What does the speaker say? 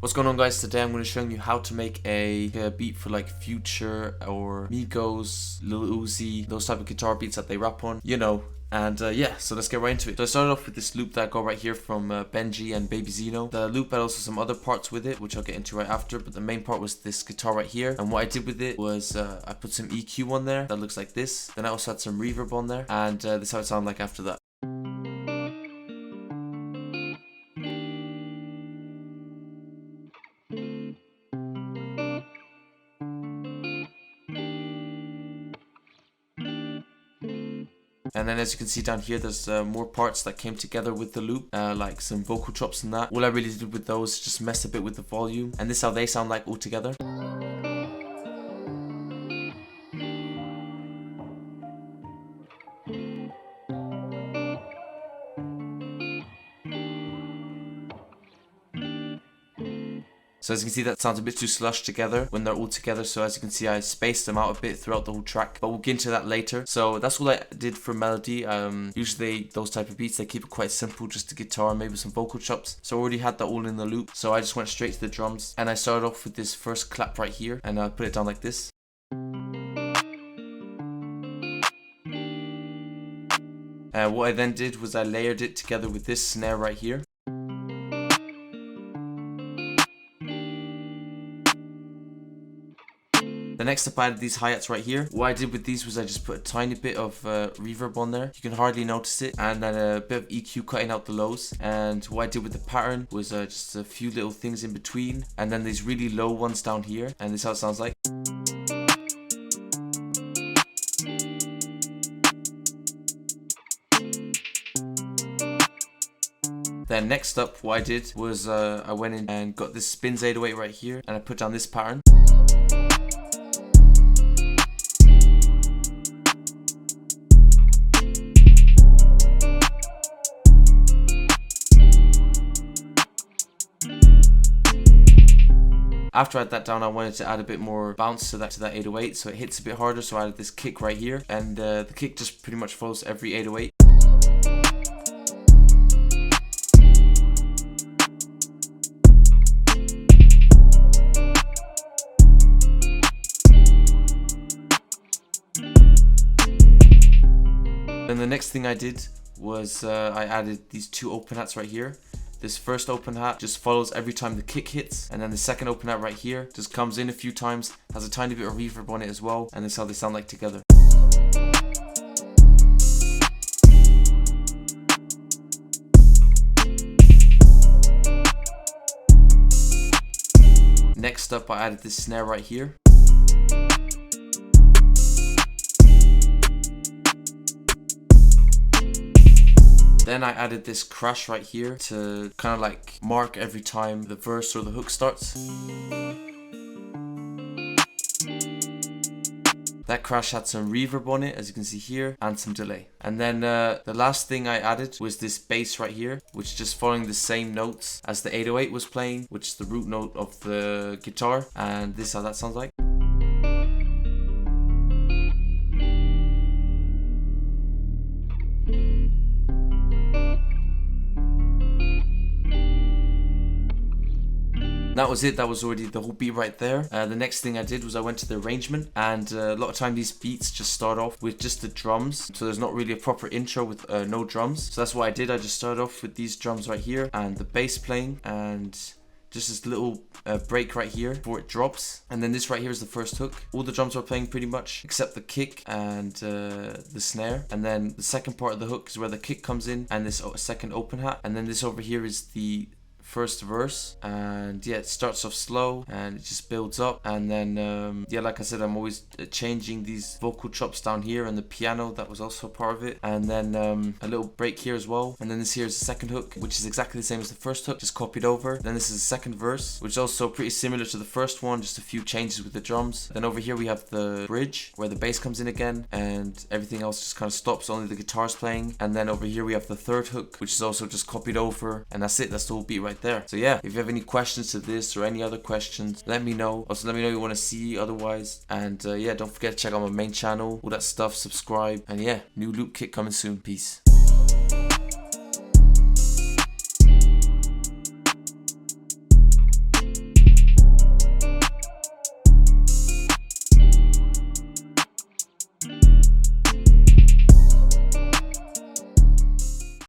What's going on, guys? Today I'm going to show you how to make a beat for like Future or MIGOS, Lil Uzi, those type of guitar beats that they rap on, you know. And yeah, so let's get right into it. So I started off with this loop that I got right here from Benji and Baby Zeno. The loop had also some other parts with it, which I'll get into right after, but the main part was this guitar right here. And what I did with it was I put some EQ on there that looks like this. Then I also had some reverb on there, and this is how it sounded like after that. And then as you can see down here, there's more parts that came together with the loop, like some vocal chops and that. All I really did with those is just mess a bit with the volume, and this is how they sound like all together. So as you can see, that sounds a bit too slushed together when they're all together. So as you can see, I spaced them out a bit throughout the whole track, but we'll get into that later. So that's all I did for melody. Usually those type of beats, they keep it quite simple, just the guitar and maybe some vocal chops. So I already had that all in the loop. So I just went straight to the drums, and I started off with this first clap right here, and I put it down like this. What I then did was I layered it together with this snare right here. The next step, I added these hi-hats right here. What I did with these was I just put a tiny bit of reverb on there. You can hardly notice it. And then a bit of EQ cutting out the lows. And what I did with the pattern was just a few little things in between. And then these really low ones down here. And this is how it sounds like. Then next up, what I did was I went in and got this spins 808 right here. And I put down this pattern. After I had that down, I wanted to add a bit more bounce to that 808, so it hits a bit harder. So I added this kick right here, and the kick just pretty much follows every 808. Then the next thing I did was I added these two open hats right here. This first open hat just follows every time the kick hits, and then the second open hat right here just comes in a few times, has a tiny bit of reverb on it as well, and this is how they sound like together. Next up, I added this snare right here. Then I added this crash right here to kind of like mark every time the verse or the hook starts. That crash had some reverb on it, as you can see here, and some delay. And then the last thing I added was this bass right here, which is just following the same notes as the 808 was playing, which is the root note of the guitar. And this is how that sounds like. That was it. That was already the whole beat right there. The next thing I did was I went to the arrangement, and a lot of time these beats just start off with just the drums, so there's not really a proper intro with no drums. So that's what I did. I just started off with these drums right here and the bass playing, and just this little break right here before it drops, and then this right here is the first hook. All the drums were playing pretty much except the kick and the snare, and then the second part of the hook is where the kick comes in and this second open hat, and then this over here is the first verse. And yeah, it starts off slow and it just builds up, and then yeah, like I said, I'm always changing these vocal chops down here, and the piano, that was also part of it, and then a little break here as well, and then this here is the second hook, which is exactly the same as the first hook, just copied over. Then this is the second verse, which is also pretty similar to the first one, just a few changes with the drums. Then over here we have the bridge where the bass comes in again, and everything else just kind of stops, only the guitar's playing. And then over here we have the third hook, which is also just copied over, and that's it. That's the whole beat right there. So yeah, if you have any questions to this or any other questions, let me know. Also, let me know you want to see otherwise. And yeah, don't forget to check out my main channel, all that stuff, subscribe. And yeah, new loop kit coming soon. Peace.